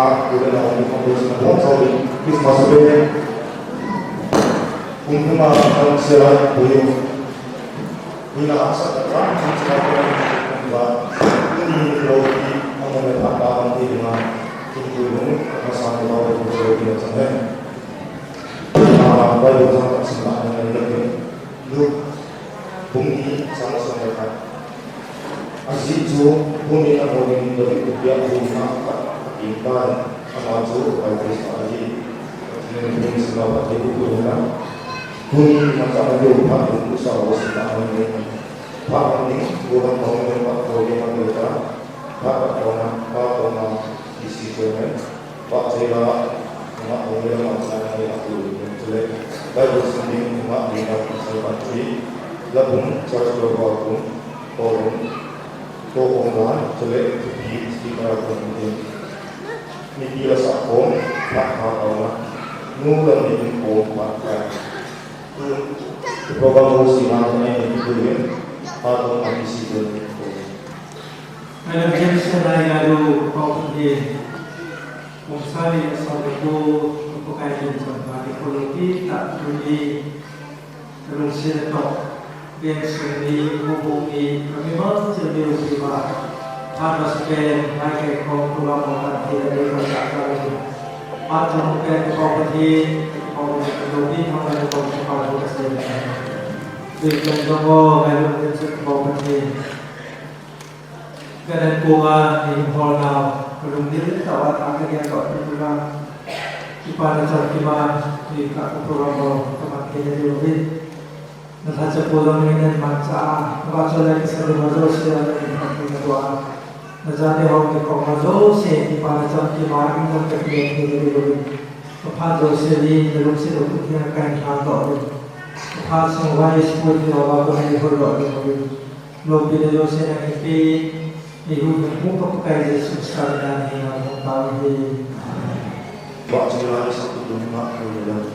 udah naon kompos naon sawi kis masube kumma ang sila buyo ina asa ran sila ba ini lagi ang mga pagkakan di mga tulong kasama daw ko sa iyo sa akin bayo sa simbahan ng lagi lu bumi sama-sama kan Azizu bumi ang mga dari kuya rumah iman amaju bagus lagi ini sebab itu kurang bumi maka ada upah untuk sahabat sedang ini pak ini bukan mau membuat program mereka pak orang di situ pak saya mak boleh makan yang aku menjelek bagus sendiri mak lihat seperti labung cara berwaktu orang jelek di sekitar kemudian ini dia sakon tak tahu nulang ini pakai program musiman ini itu atau ambisi itu. Ada jenis lain kau di Musari Saudara Pokoknya Jemaat Ekologi tak boleh terus setok yang seni hubungi memang jadi usaha harus ben naik kau pulang makan tidak dikerjakan atau mungkin kau pergi kau ekologi kau ada kau kau kesehatan dengan kau ada kau pergi kerana kuah di Holland belum diri tahu tak ada kau pulang kepada cakap di kat program tempat kerja di Nasa pulang ini macam baca lagi satu baca siapa yang pakai doa. Nasa dia orang yang baca sih pada jam lima ini jam kerja dulu. Pada dosa ini dalam situ kita akan hantar. Pada semua sekolah di awal kami berdoa dulu. Lebih dari dosa yang itu ibu muka pakai Yesus sekalian yang tahu di. Baca lagi satu lima bulan.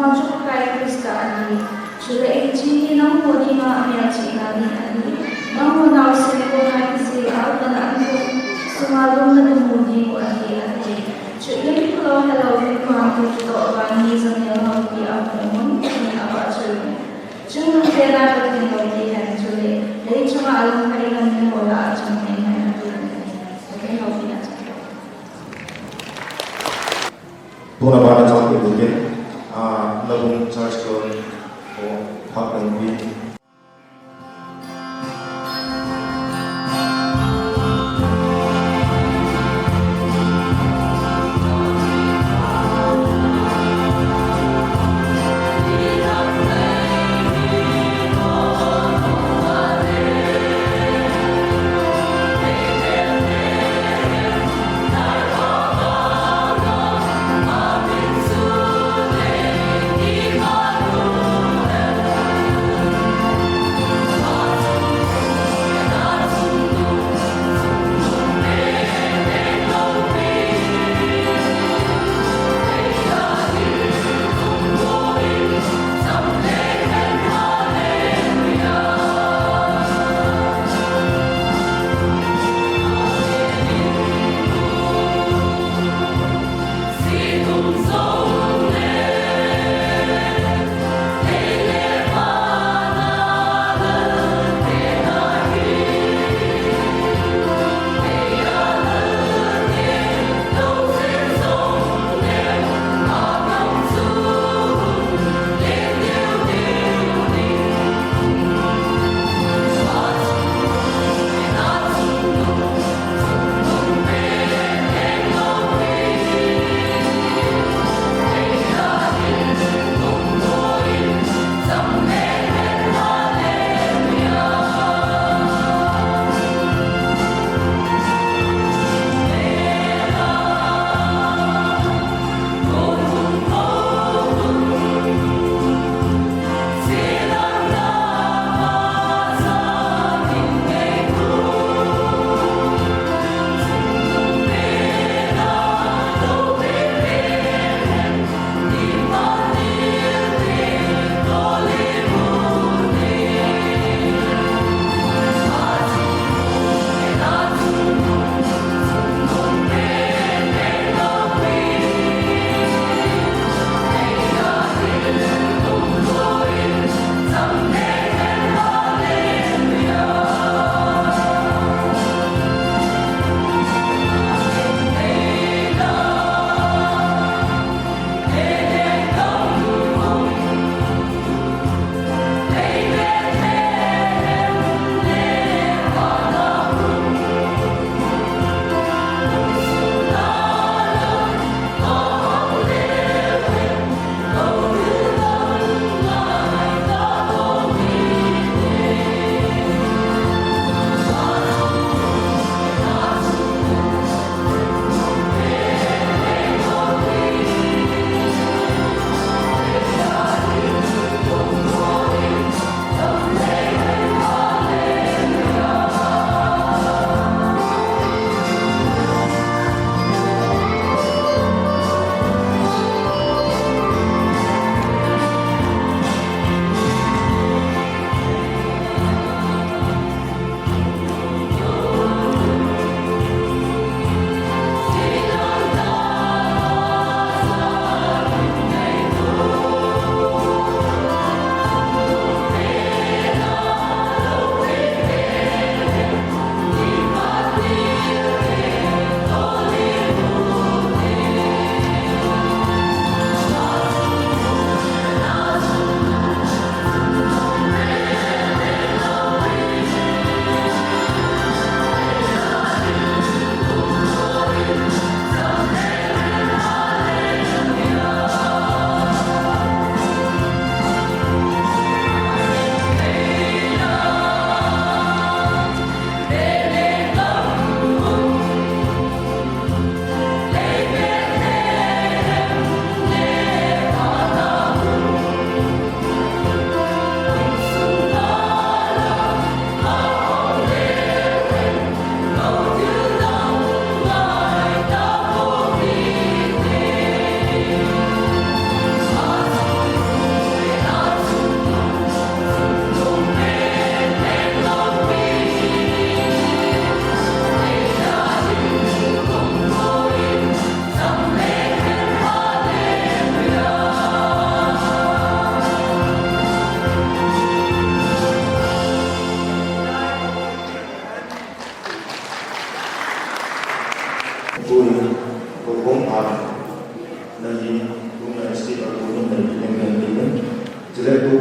Amaju kai Krista ani, chure eji nang modi ma amya china ni ani, nang monau se ko hai se alkan anku sumalum na modi mo ani. Chure hello hello ma ku to bani zang ya ha ki amon ni aba chure. Chung tera ka tin lo di han chure, dei chama alam kai kan ni hola chang nei na tu. Okay, ho ki na. 도나바는 자꾸 이렇게 너무 잘시던 박병비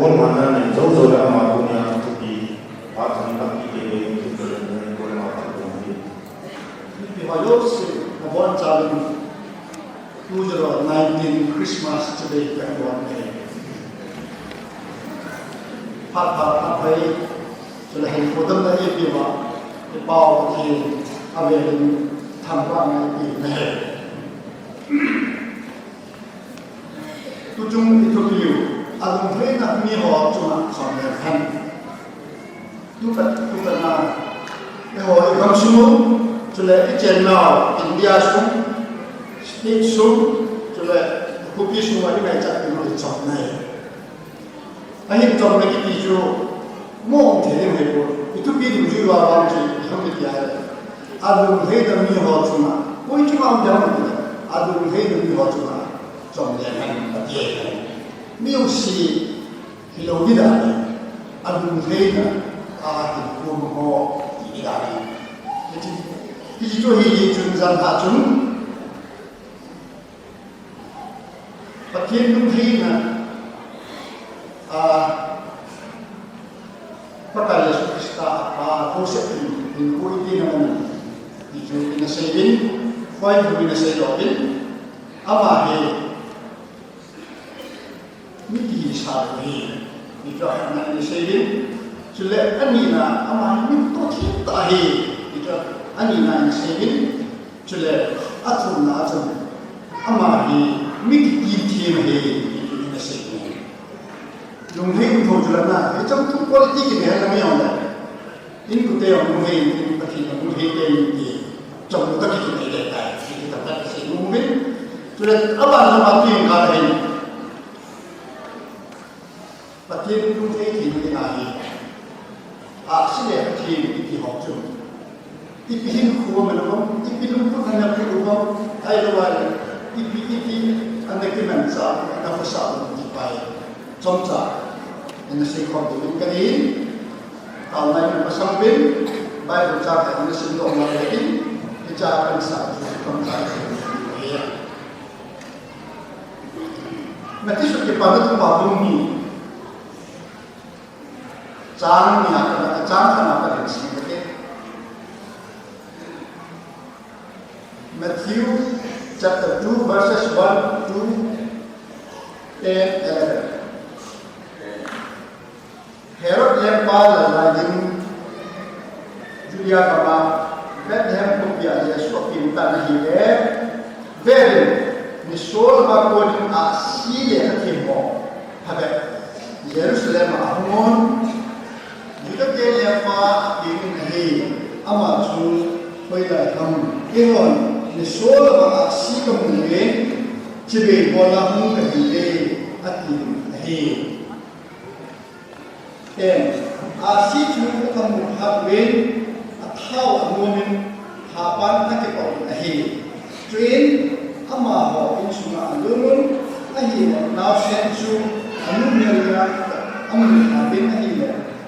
Bukan mana jauh-jauh lama punya tapi akan kaki dia itu berjalan boleh makan lagi. Di Bayok sih, bukan jalan 2019 Christmas today kan bukan ni. Pat bay sudah hen kodam dah ia biwa, bau ki awen tanpa ngai ni. Tujung itu biu. Alung hui nak mi ho cuma sampai kan, tukat na, ho ikam semua, cule channel India semua, state semua, cule kopi semua ni macam itu macam ni. Akhir jam lagi tuju, mau tiada heboh, itu biru juga orang je, yang dia. Alung hui nak mi ho cuma, kau cuma ambil apa? Alung hui nak mi ho cuma, sampai kan dia. Music hilau tidak ada, adu hina, ahli kumho tidak ada. Jadi itu hiji junjang hajun, pakai dum hina, pakai Yesus Kristus konsep ini kuiti nama itu ina sebin, kau itu ina sebin, amahe. Miti sahaja, itu anak ini sebin, sudah anina, amah minta kita itu anina ini sebin, sudah atur, amah miti itu ini sebin. Jumlah itu jualan, itu tu politik ini ada macam mana? Ini kita yang jumlah ini ini, jumlah kita ini ada, kita tak kasi jumlah, sudah awal nama yang kata ini. Pakai dulu ini di mana? Asalnya pakai di Hongkong. Di Pihing kuah menurut, di Pihing pun hanya kuah. Taiwan, di Pihing anda kena sah, anda fasal di Pai, Jomja, anda sekolah di Kali, tahun lain pasang bin, baik bercakap anda sebelum orang lain, bicara sah, Jomja. Nanti sudah pada tu bumi. Jangan apa di sini, okay? Matthew chapter 2 verses 1 to 10, 11. Herod lempar lagi Julia kama Bethlehem kupia Yesus pinta nahile very misol makon asile hakimo habe Jerusalem ahmun jika dia lempar ini nahi amat su hoila ham ihon misol ba asi kemudian cibe bola hum kahile ati nahi asi cu kamu habin atau amumin hapan tak kau nahi train ama ho insuna alun ahi now sensu amumin amumin habin ahi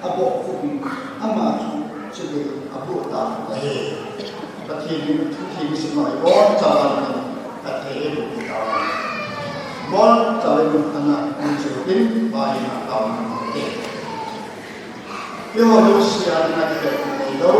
abo kubi ama cu cibe abo ta nahi pati ni semua bon jalan pati itu kita bon jalan anak mencurin bayi nakam Yohanes yang nak itu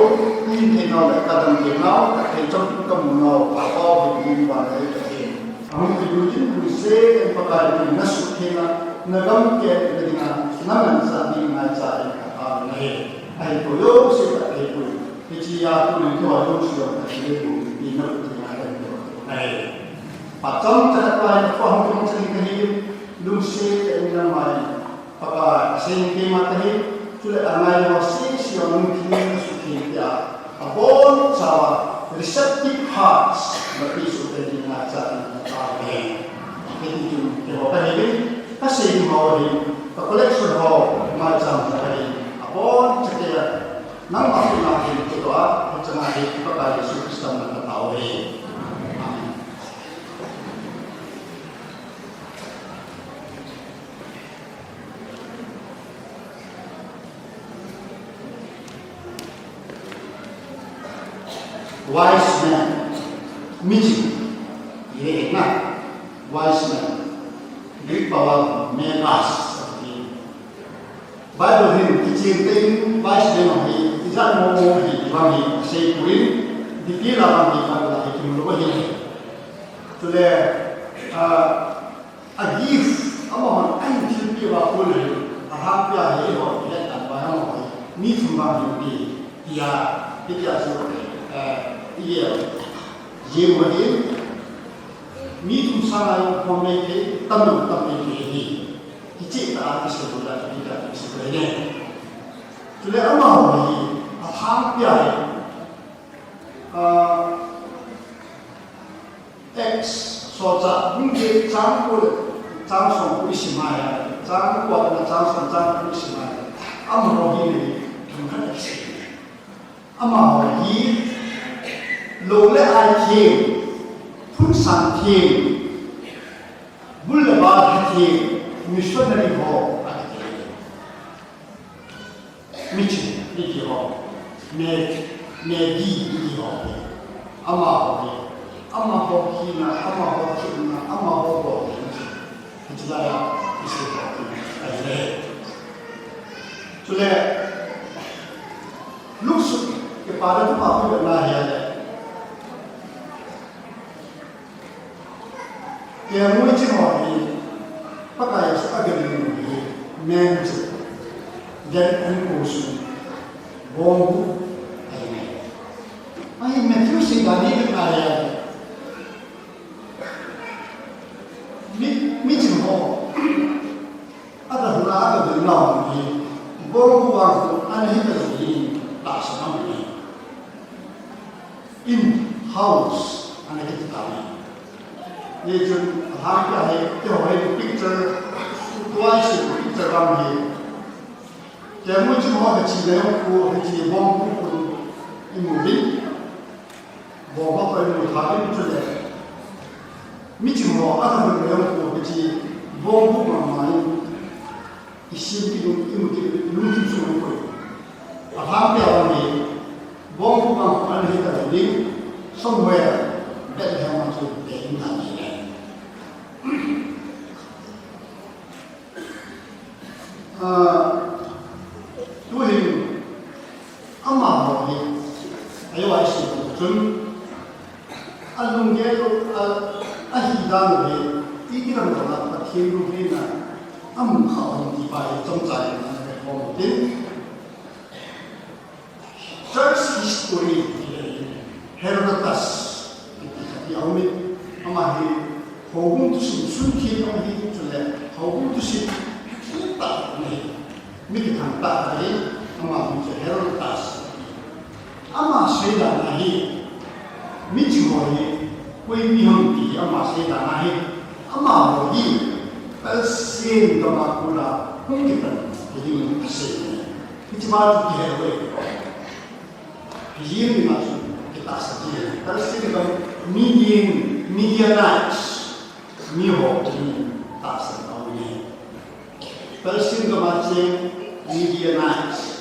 ini nak kadang kenal, tapi jom kamu apa begini pada itu. Kami tujuan berusaha empatkan nasukina nagam ke dengan senang sahaja ngajar apa ni. Ayo yo siapa itu? Kecil tu itu ada siapa itu ini dengan itu. Ayo. Pacam cakap faham kamu sendiri lusi dengan mai. Apa sendiri materi sudah anai masih siapa mungkin suki dia. Abon sawa receptive hearts bagi sudah dingajar ini. Ini tu jawapan ini. Kasih mau ini. Collection hall macam tadi. Abon sekian. Nampak lagi ketua macam hari kepada Yesus Kristus mengetahui. Wise man, meeting, ये ना wise man, Greek power megas, Bible hin teaching thing vice de no hi izan mo hi wangi sei puin dikila wangi kala hi kimlo hi to le a gift amon ai tilpi wa kul a hapya hi ho ya tan ba no mi thumba hi ya tikya so ye mo hi mi thum sana yo pome ke tamu tamu hi chỉ là cái sự là cái sự này cho nên ông bảo thì tháng bảy X số ra những cái trang số của sĩ mai trang quạt là trang số của sĩ mai ông bảo thì chúng ta là gì ông bảo thì lối lẽ ai thiền phun sản thiền bùn là ba thiền missionary ho mission ni ho ne di ho ama ho kina ama ho itu lah istilah itu jadi luxu kepada tu apa benar ya yang mungkin orang pakai sebagai menju dan emosi bombu ini. Ayat Matthew sehingga ni ayat mi cuma ada hula ada benar ni bombu waktu ane itu ni tak sama ni in house ane kita tahu. Ye jun harga hai teo hai picture twice picture ram hai ke mu chu ho chi le ko chi bom ku imubi bo ba pa mu tha ke chu le mi chu ho a ta le ko chi bom ku ma ma ni isin ti imubi lu ti chu ko a ha pe wa ni bom ku ma ma ni ta ni somewhere that have to be in that tuhin amma hohi ayo aisi tun alunge lo ahidan le tigiran la pathiru hina am khawan di bai chomchai na ko tin church history Herodotus di awit amahi hogum tu sun ki amahi chule hogum tu si ta ni mi kan ta ni amahi Herodotus ama seda nahi mi chimoi koi mi hom ti ama seda nahi ama hogi palsin to ma kula hum ki tan ni ase ni ti ma ti he we yim ma su kita sakit palsin to media nights mi ho ti ta sa ta ni palsin to ma che media nights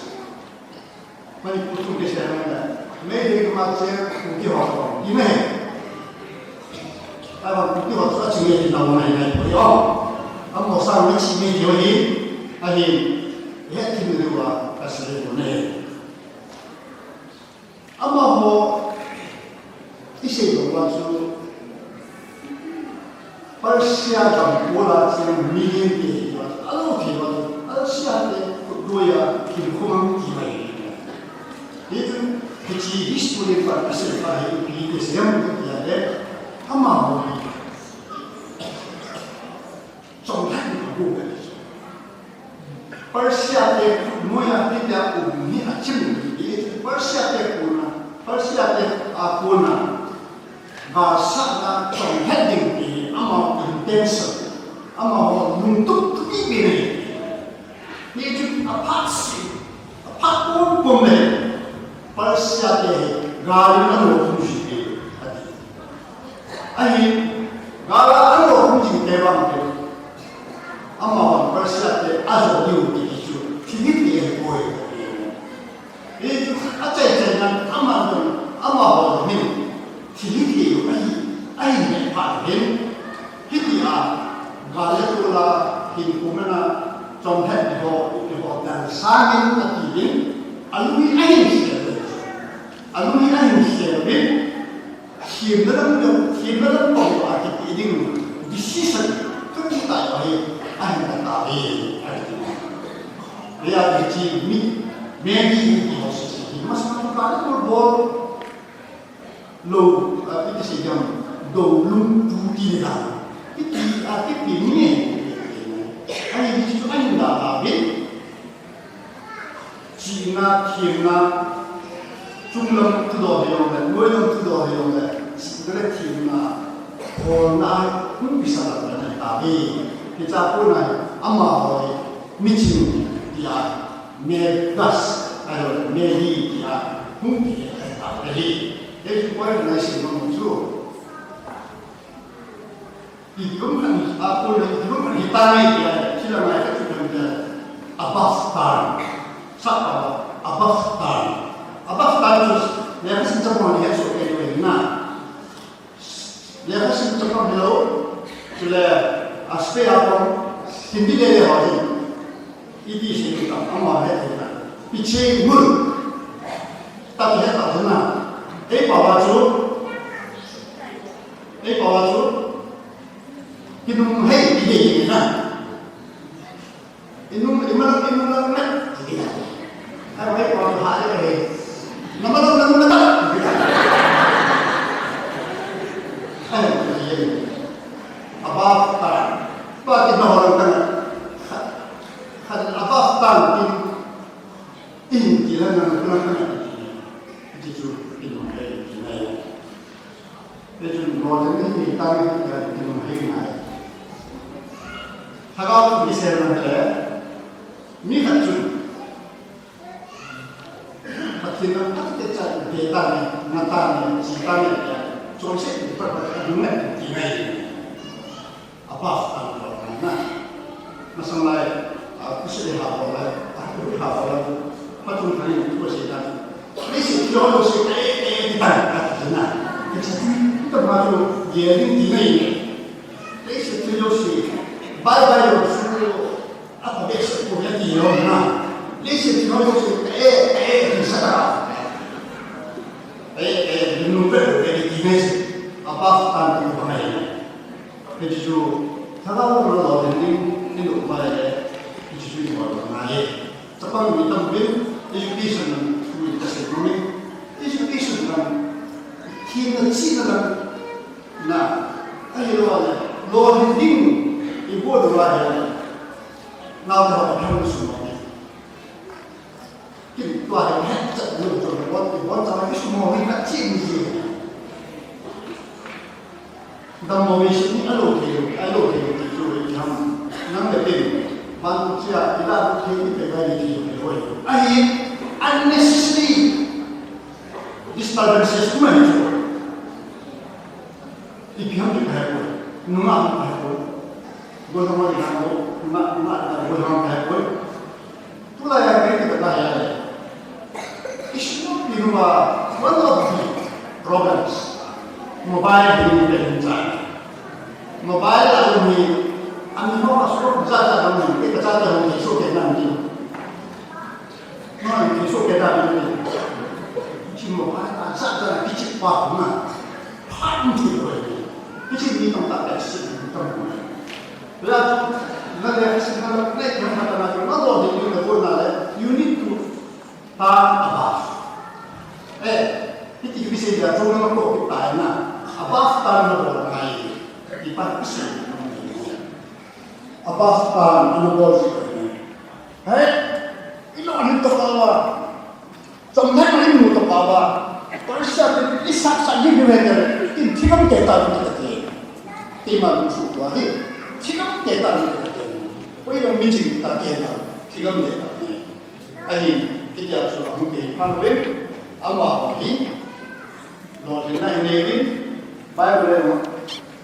Mari putu ke sana मैं एक मार्च से मुक्ति हो रहा हूँ ये मैं अब मुक्ति हो तो अच्छी है ना वो नहीं पड़ी हो अब मौसम में चीज़ जो है अभी यह किन लोगों का ऐसे होने अब वो इसे लोगों जो पर्शिया का बोला से मिलियन के अलग के बाद पर्शिया के दोया किलकुम की है ये Kecil history pada sesuatu yang Islam ada, amal ini. Contohnya bukan. Persia ke moya tidak umumnya acim ini. Persia ke akuna. Bahasa na contohnya ini amal intense, amal untuk ini. Ini juga apa sih? Apa pun Persia ke gari anu kunci ahi gala anu kunci tebang ke amma Persia ke azo diu itu tinggi dia boy itu acai nan amma ni tinggi dia ahi ne pa hin hitia gala tula hin kumena trong hết ho of the Samin Atidin, Alui Ain Alui Ain Sherwin, Himmeram of Atidin, decision to keep that way, and that way. They are the team, maybe he must not have ball low, it is a young, though loom to kill down. It is a tipping. Anh đi chú anh đã biết chị na thiên na trung lâm thứ đồ hiệu này nuôi lâm thứ đồ hiệu này cái thiên na còn na cũng bị sao là này ta đi cái cha cô này âm mà rồi meeting thì mẹ gas hay là mẹ đi thì cũng bị ta đi cái quay này xin mong một chút Ikum aku ikum kita ni sila mereka tu Afghanistan, siapa Afghanistan tu mereka sejauh mana so kerja na, mereka sejauh mana sila aspek apa hindi dia hari ini sih kita amal है पीछे मुड़ तब है तब ना एक बाबा Kinung hey ini na, inung na, tidak. Kalau hey kalau hari hey, nama tak. Apa tak? Kita orang kan, apa tak ini kita nak itu kinung hey ini. Itu modern ini tak kinung hey ni. Kalau bisa nanti, ni kan tu, macam apa kita data ni, nata ni, cerita ni, proses berapa dunia apa mana, masalah aku sedih aku macam mana itu cerita. Mesti jauh kita mana, kita mahu jadi dunia. Mesti jauh Bye yo suruh apa besok punya dia na, lesi tino yo suruh di sana, number dari dinas apa tanpa pemain, jadi tu kalau orang ini upaya itu juga orang lain, tapi kita mungkin education kita sebelum education kan kita kan, nah, ayo lo hending Ibu dua hari, nak berapa tahun semua ni? Kita dua hari hebat dulu, buat zaman semua ni nak cium. Dan mau mesti alo tu jam, nang lepas manusia tidak boleh pegang itu. Akhir unnecessary disturbances semua itu. Ipiam juga ada, numah ada. Gosama dihango, gosama kahapon. Tula yang kita kaya. It's not one of the problems. Mobile ini berjalan. Mobile ini, kami mau masuk jasa kami, kita jasa kami esok kita nanti. Nah, esok kita nanti. Cuma mobile, jasa kecil apa? Panjang tu. Kecil ni tempat kecil tempat. Berat, nanti sekarang naik macam mana? Kalau dia ni pun ada, you need to above. Itu bisa dia cuma kau kita na above tan orang lain. Ipat bisa. Above tan orang lain. Ilo anu terbawa. Sampai mana anu terbawa? Persia isap saja dia berada. Ini tiga kita kita. Tema musuh lagi. 지금 대단한 거거든요. 오히려 민증이 다 대단. 지금 대단. 아니, 기자수 함께 하는데 아마 우리 노래나 내긴 바이블에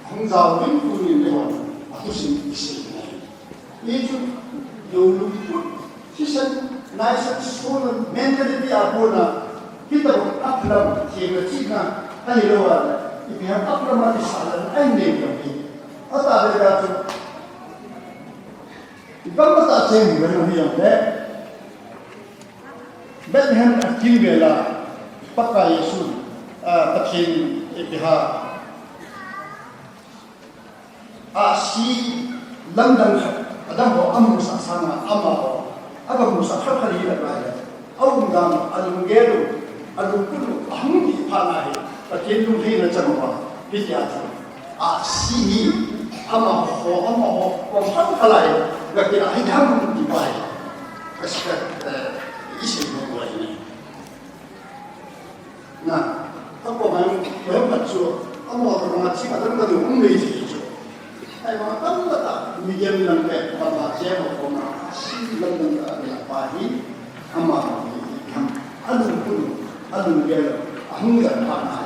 홍사우인 분인데요. 무슨 있습니다. 이주 요루프 시선 나이스 소는 멘탈리티 아보나 기타고 앞으로 제가 지나 아니로와 이 그냥 앞으로만 살는 아니네요. 어따 내가 좀 이건 다 제일 중요한데 Bethlehem akim bela pakka Yesu pathin epiha si London adam ho amusa sana ama aba musa khali la ba au ngam alungero alukulu ahungi phana he pathin lu he na changwa pitya si ama ho ko phan khalai ga kira hi dham di pai aspect isi mo ini nah apa yang berapa tu ama orang macam ada orang yang umum itu ai ma tam ta medium lang ke ba je mo ko na si lang lang ya pa hi ama kam adu kun adu ge ahung ga pa na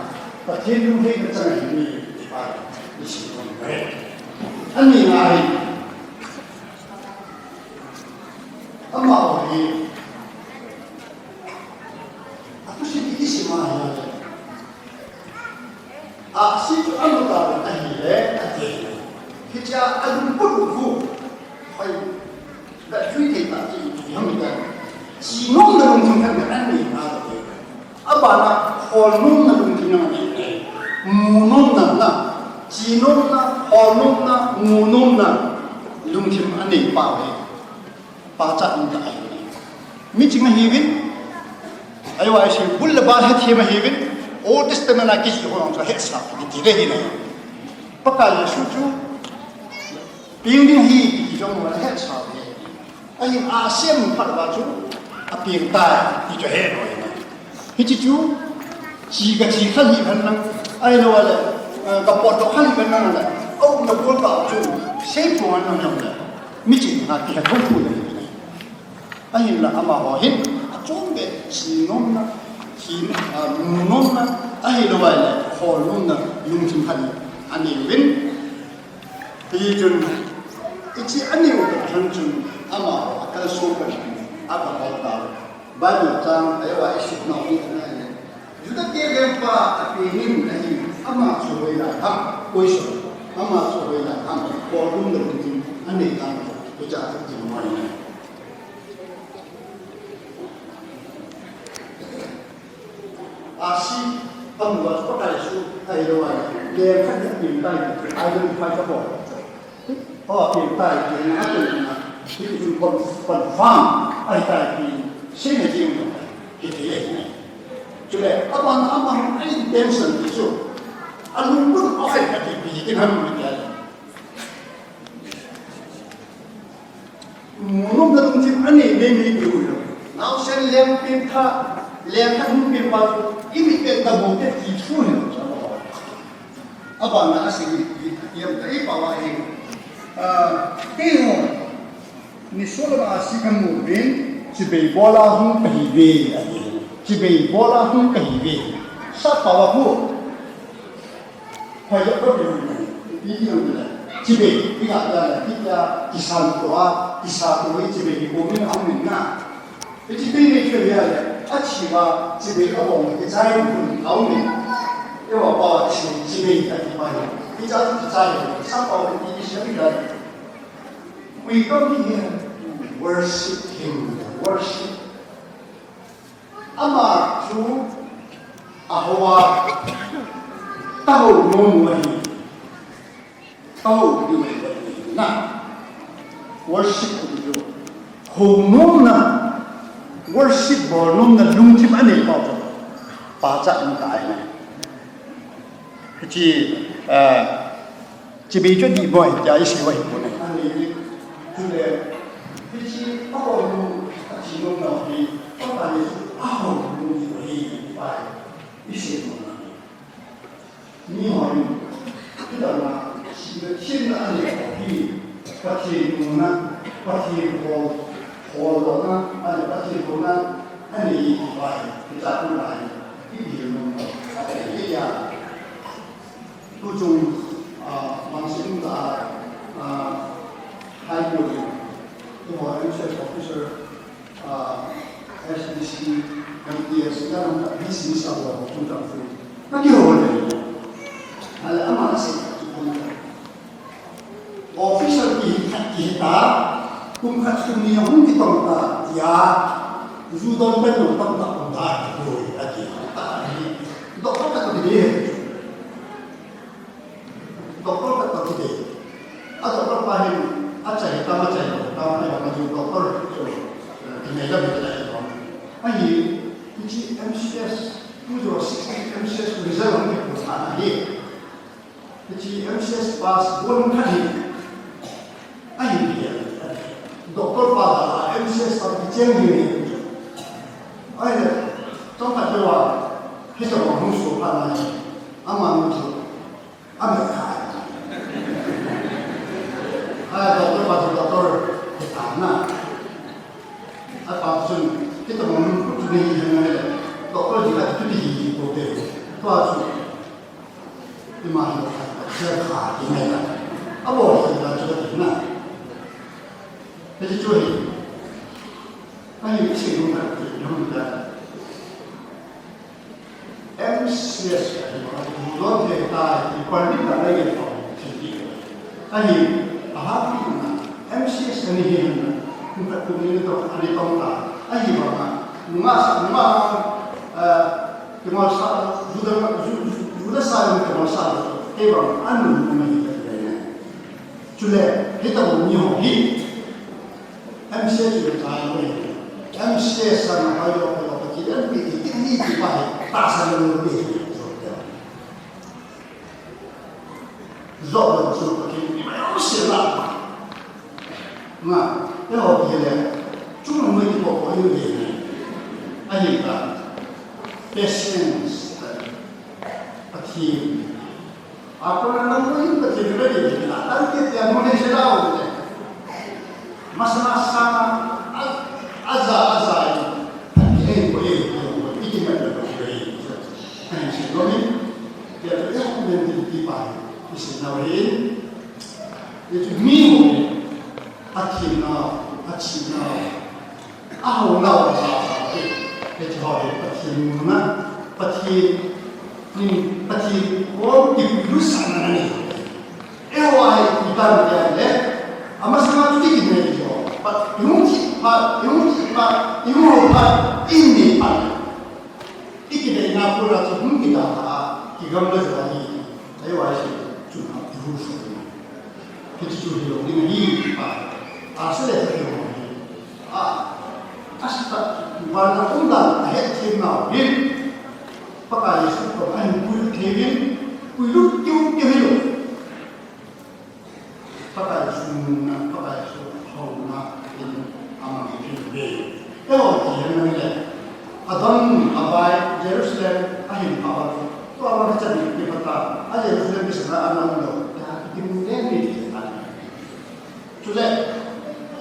pa je lu he ka chang ni pa isi mo ani ngai ama hi aku sih isi mah si tu anu ta ta hi le ati kita adu pun hai da chui ke ta ji ham da si nong da nong kan kan ni na de aba na hol nong na nong tin na ni mu nong na si nong na hol nong na mu nong na lung tim an ni pa we pa cha ni da ai mi ching hi win ai wa shi bul ba ha thi ma hi win Old Testament na kisi orang tu heksa di diri ni. Pakai Yesus tu, piring hi di jom orang heksa ni. Ayi Asia pada baju, piring tai di jom hek ni. Hici tu, jika hi benar, ayi lawal, kapot kali benar lah. Oh, nak buat baju, saya pun nak yang lah. Micin nak kita tuntut ni. Ayi lah ama wahin, acung be sinom na. Nung na ay laway le holong na yung simhali ani win pijun ichi ani o kanchun ama akal sopan aba hota bani tang aywa isip na ni na juda ke pa apinin nahi ama soy la ham koiso ama soy la ham holong na yung ani tang kuja ti mo ni si pembuat pakai Yesus ai doa dia kan pintai identify apa oh pintai dia nak tu itu confirm ai tai sini dia itu ya jadi apa intention itu alun pun apa yang kita ham dia munum dalam tim ani demi dulu now sen lem pinta lem kan mungkin baru ini kita boleh tipu ni, apa nak asing yang tadi bawa ini, tengok ni soal asing kamu bin, cibai bola hum kahiwe, cibai bola hum kahiwe, siapa bawa hu, kaya apa ini yang mana, cibai tidak ada kita kisah cibai di bumi amin na, cibai ni kerja achiwa cibai abang kita pun tahu ni, lewat bawa cibai tadi mana, kita siapa ini siapa we come here to worship Him, worship. Amar tu ahwa tahu nomori, tahu dimana. Nah, worship itu, homona. Worship bolong na lungtim ane pa to baca ni kai na ji bi jo di boy ja yi shi wai ko ne ane tu le ji apa lu ji no na bi apa ni apa lu ni bai yi shi mo na ni ho ni tu da na shi de qian na ane ko bi pa ji mo na pa ji ko Holona ada pasti Holona ani baik kita pun baik ini yang ada dia tujuh masing high school itu orang officer SDC MTS sekarang tak bisnis awal sudah free bagi orang ada amal sih officer kita kumkat dunia mungkin kita ya Zudan pen no tam tak undar koi lagi tak ni doktor kata dia doktor kata dia ada doktor pahim acha kita macam yang maju doktor ini dah betul itu ayi uji MCS tujuh 60 MCS result ni pun ada ni uji MCS pas belum kali ayi dia doktor pada MCS tapi jangan 아니, 정말 저와 해서 무슨 하나니 아마 무슨 아메리카 doktor pada doktor ketana apa musim kita mau tujuh ni doktor juga tujuh hotel tu aja imah saya ini lah apa kita juga na jadi cuy ayo sih MCS belum kita diperlukan lagi ayo apa MCS ini untuk kemudian itu ada tongkat ayo bapa kemal sudah saya kemal saya kebab anu ini sudah kita menyohi MCS sudah tahu MCS sama kalau kita ini dipakai pasal lebih Zod suruh pakai masih lama. Nah, kalau dia cuma mesti bawa ini, aja patience, pasti. Apa nama itu pasti berbeda. Tapi dia Malaysia tahu, masa-masa azar ini boleh ini macam boleh. Sebelum dia tu yang dipakai. Isinawain itu minggu akhirnya awal itu hari akhirnya orang diberusaha nani ewai kita dia amas sangat tinggi ni jo ini ikida inapura tu kita gambar lagi ewai kita curi dengan ini asal itu asal warna undang ayat firman ini pakai itu pakai kulit kevin kulit kevin pakai itu hauna ini aman itu beri kalau dia namanya Adam abai Jerusalem akhir awal tu awal jadi kita ada Jerusalem bisa anak muda kemudian ini sudah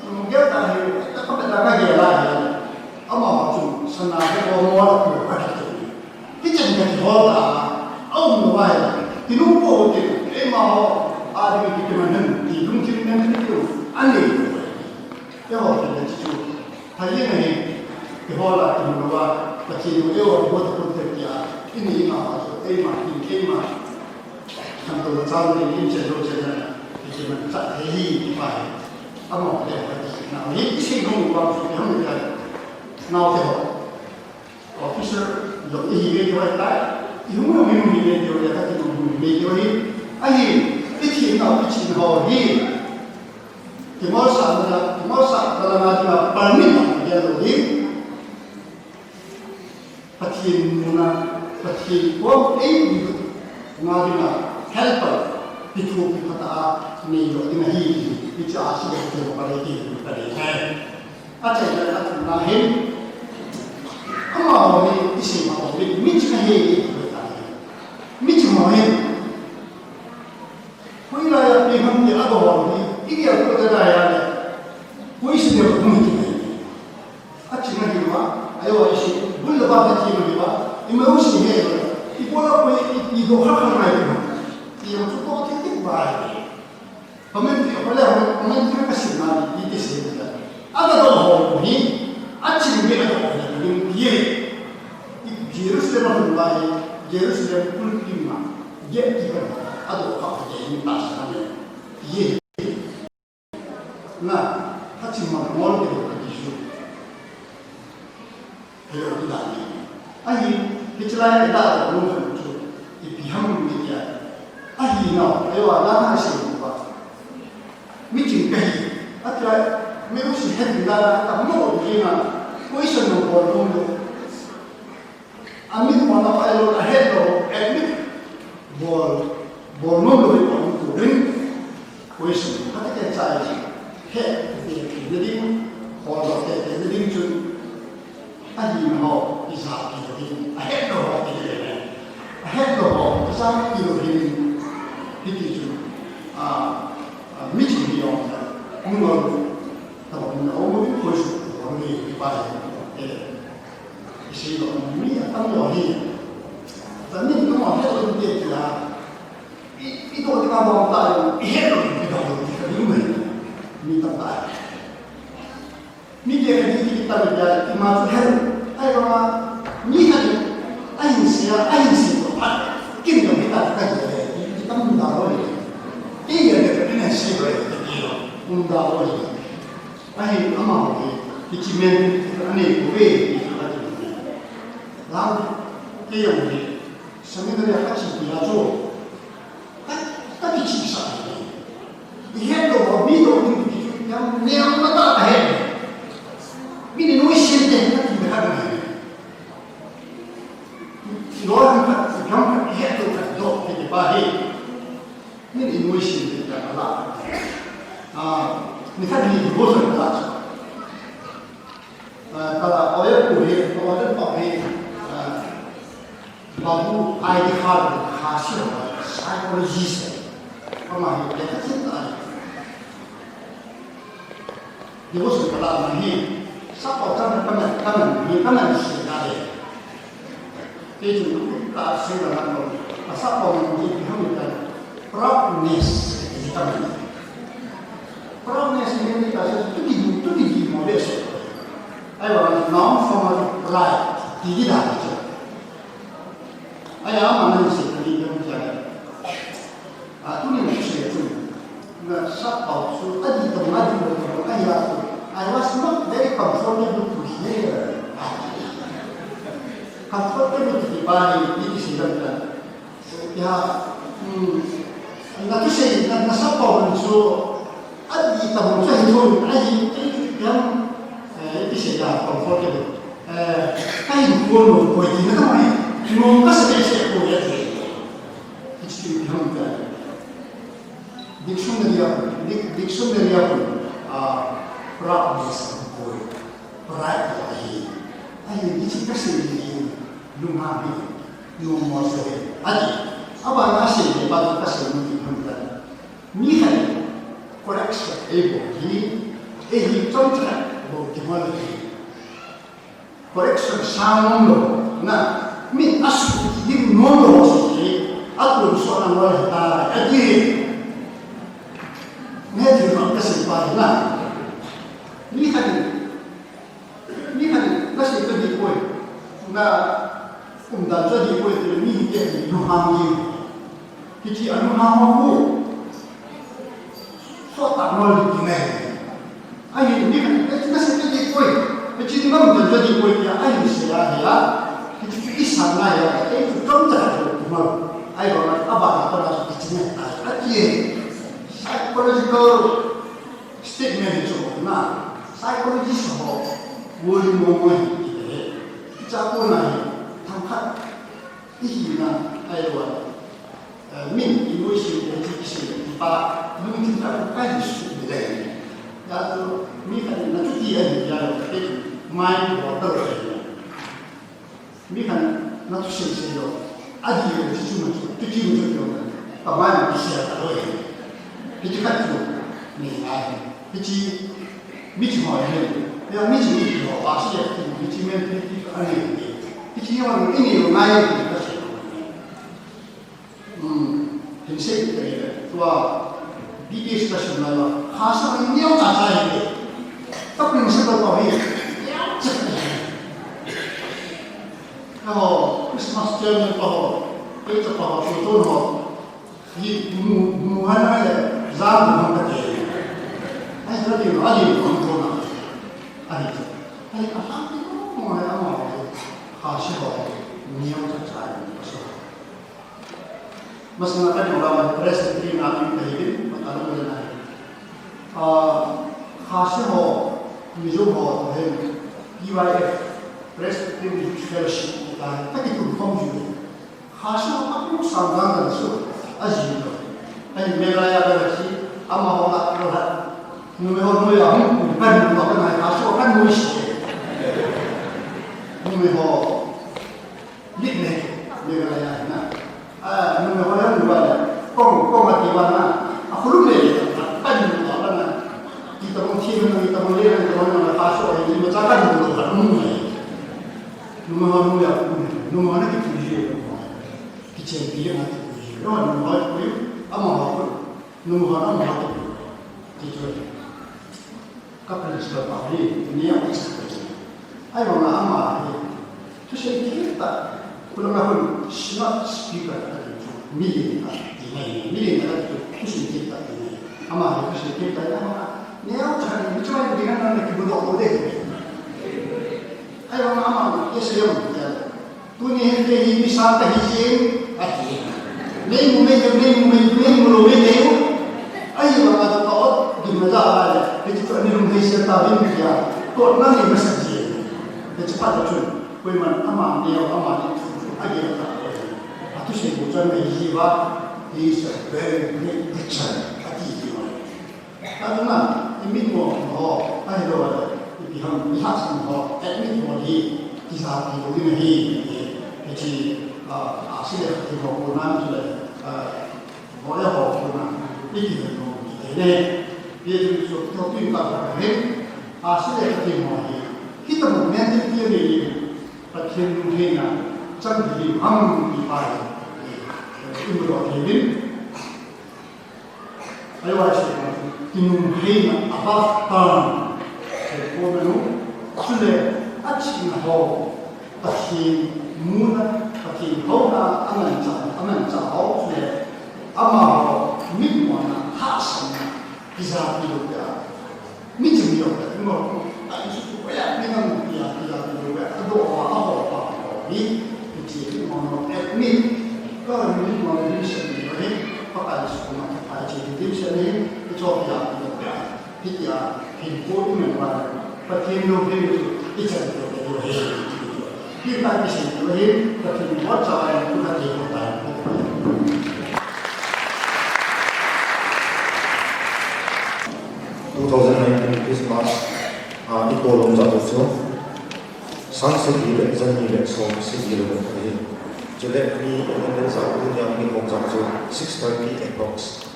kemudian tadi kita berdagang dia lagi ama macam senang orang kita jadi hoda awam luar tinupo itu emang ada kita mana tidung itu aneh kalau kita cuci hari ini hoda tinupo kecil itu buat kerja ini macam emang Kantor besar ini cenderung cuma tak hei pai, apa dia nah ini sih kamu baru kamu kan, now officer yang ini dia tak, ini mana dia tak ini, ini hari Timor dalam arti permintaan dia lagi, pasti uang ini ngadina helper itu kata ni yo ini itu asal itu pada itu aja ada nahin ama ni isi mau ni macam ni macam ni wilayah pihak dia ada orang ini aku ada ya ni isi dia mungkin aja ni juga ayo isi boleh baca ni juga ini usi ni ibu apa itu hak mereka yang cukup titik baik. Pemerintah kasih nadi di sini. Ada orang ini, acing dia ada orang yang dia Jerusalem baik, Jerusalem pun lima, dia juga ada orang yang tak sama dia. Nah, acing mana dia berjujur. Hello di lagi. Ahi bicara ada orang tu ibiham dia. Ahi no, lewat lama sih buat. Meeting kahi. Atra meru sih head bila tak mau begina. Question no bolong. Amin mana kalau ahead no admit bol no lebih bolong tu ring. Question. Kata kita cari head jadi kalau kita jadi tu ahi no isa kita ahead no kita ahead no kita kita Hiti tu, meeting dia orang, mungkin kalau orang itu khusus orang ini pada, isi orang ini akan lari. Tapi ni kalau ada dia dia, itu kita bawa tahu, ini kita bawa ni tak tahu. Ni dia kita berjalan iman Tuhan, ayah ni hari, ayah siapa, kita kita kerja. Undawali, iya dekat sibuk itu, undawali. Ahi amau ikimen ane kue itu lagi. Lalu dia ni, sebenarnya kasih dia tu, tapi kisah ini. Dia tu bido ini yang mata aher. Bini nulis sendiri nak berapa ni? Orang kat jam dia tu kat dok di bawah. Ini emosi kita lah. Ni kan ni bosan lah. Kalau orang kulit, kalau orang pakai babu ID card hasil psikologis, apa yang kita cinta. Dia bosan lah ni. Siapa orang kanan sekali. Itu tak senang nak. Siapa orang yang dihamilkan. Proudness kita ni. Proudness ini kita tu di modest. Ayah non-formal pride tinggi dah tu. Ayah mana sih ni yang macam. Tu ni macam tu. Nah, siapa tu tadi tempat tu ayah tu. I was not very comfortable to hear. Comfortable di bawah ini sedang. Ya. Nanti saya nak orang tu, ada tamu saya tu, ada yang itu saya comfortable. Kain pun boleh ni kan ni, cuma kasih saya boleh tu. Itu yang kita. Dictionary apa? Proudness boleh, pride lagi. Itu kasih ni, lumah ni, lumah saya. Apa nasi lepas kasih ni kita, ni kan correction ini contoh bagaimana correction sama lo, nah, ni asal ini nolo sih, aku soalan orang kita, jadi ni juga kasih pada lah, ni kan kasih kerja koi, nah, dah jadi koi tu ni dia luang ni. Kiki anu nama so tak mau dimana. Ayo ni kan kita sedih koi, kecil mana jadi koi dia ayo siapa ya? Kiki isam lah ya, itu contoh tu mau. Ayo apa nak kecilnya? Aje psychological statement itu na, psychologis apa? Boleh mau kita pun naik, tangkap ini na ayo. Min emosi yang kita dapat mungkin tak bukan isu bela. Lalu min kan nanti dia itu main water. Min kan nanti sesuatu adi yang cuma tu, pemain bisa tahu. Itu kan tu ni ada. Itu macam mana? Yang macam itu pasti itu macam mana? Itu yang ini main kita. Prinsip dari tua BD stasiun lalu, khasnya ini yang tak saya. Tapi mesti tahu ini. Kalau Christmas jam kalau kita kalau contoh ini muhan ada zam muhan ada. Ayat tadi ada kontrol. Ayat apa itu? Muhan apa? khasi ho niam cha cha ni so masna kan ora president na ni behibin matalu na khasi ho mizo ho he PYF president fellowship ta ta ki tu phong ju khasi ho aku sangang na so aji ko ai melaya ga chi ama ho na ro ha nu me ho nu ya hu pan no ka na khasi ho kan nu shi nu me ho lit ne melaya na nu me ho ya nu ba kong ma ti ba na aku lu me pan no ka na kita mong thiên kita mong lên kita mong là phá sổ thì mà chắc chắn được là đúng rồi nhưng mà nó là nhưng mà nó cái phụ gì cái chuyện gì là cái phụ gì đó là nó nói với ông mà họ nhưng mà nó mà họ thì rồi các bạn sẽ bảo đi nếu mà ai mà ông mà thì sẽ biết ta kalau nak smart speaker million ada tu kita ini ama itu kita ama nếu chẳng những cái gì đó là cái bộ đồ đấy, ai mà cái sử dụng tôi nghe cái gì sao cái gì nên mình rồi nếu ai mà có thì mà ra cái chuyện này mình thấy sẽ tạo nên cái còn nó thì nó sẽ gì cái chuyện phát triển với mình ama nhiều ama ai vậy là tôi sẽ bổ trợ cái gì và is a very great picture karena ini mau ai rồi thì hằng bị hát xong họ admit một đi thì sao thì đối với mình thì sẽ thì họ cũng nói là họ là họ cũng nói cái gì đó thế này bây giờ chúng tôi tuyên bố là hết sẽ thì họ khi tầm một nét tiếp theo này là thiên dung thiên là chân thì hằng bị bài cái một đoạn thể biến ai nói tinung hei na above tan se ko menu sule achi na ho tahi muna tahi ho na aman cha ho sule ama ho mit mo na ha san na pizza pi lo ya mit mi yo ta mo ai su ko ya ni na ya lo ya do wa ha ho pa ni ti mo no et mi ko ni mo ni se ni ho ni pa ka su ko ma pa chi ti se ni cho bây giờ bây giờ thành phố của mình là phát triển nông nghiệp ít dần được nhiều hơn hiện tại cái sự nhiều hơn là thành phố cho anh cũng là nhiều hơn 2019 Christmas ito long za so sunset ile zani ile so sit ile ko jule ni in za ko yang ni long za so 6:30 approx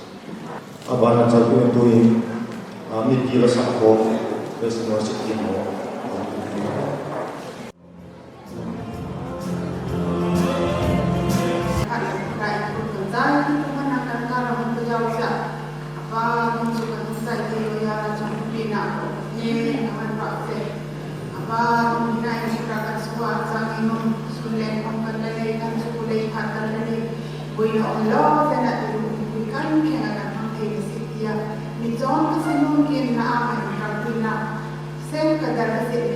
abana cha ko to in mi ti la sa ko personal city mo John kasi nung kin na aman, na sel kadar kasi